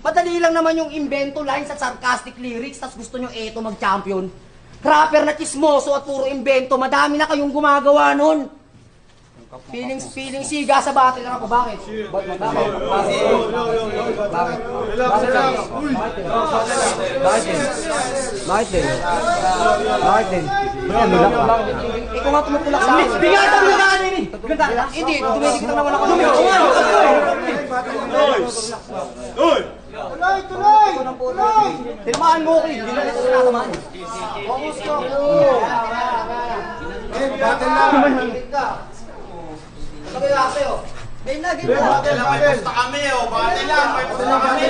Madali lang naman yung invento lines at sarcastic lyrics, tas gusto nyo eto mag-champion. Rapper na chismoso at puro invento, madami na kayong gumagawa nun. Feeling siga sa battle ako. Bakit? Bakit? Ikaw nga tumutulak sa akin. Bigatan mo na kanin eh! Hindi, dumidikit na naman ako. Tuloy! Tilmaan mo ko eh. Hindi na nito sinatamaan. Focus ko. Battle na. Sabi lang sa'yo. Game na. Battle lang, may pusta kami oh. Battle lang, may pusta kami.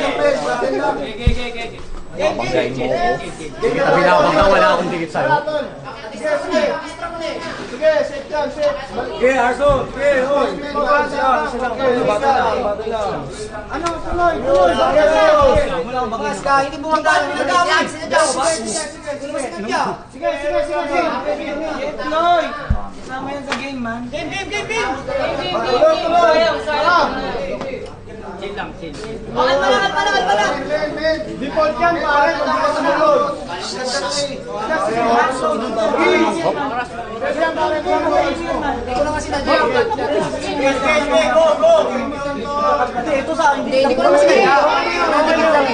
Sabi na ako na wala akong dikit sa'yo. Sige, set lang, set. Okay, Arso. Okay, hoy. Battle lang. Ano, tuloy. Bagas ka, hindi bumanggaan ng nagkamit. Sige. Tuloy. Sama yan sa game, man. Game. Chill lang, chill. Pala. Default yan, pare. Pag di ka sumunod. Hindi ko naman sinadya. Go. Ito sa akin. Hindi ko naman sinadya.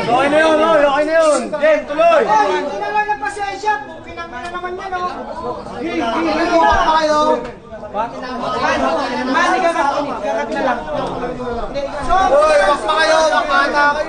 Okay na yun. Game, tuloy. Hindi na lang ng pasensya. Pinang na naman yan, oh. Hindi pa kayo. Man, ikakat na lang. So, wak pa kayo. Wak na kayo.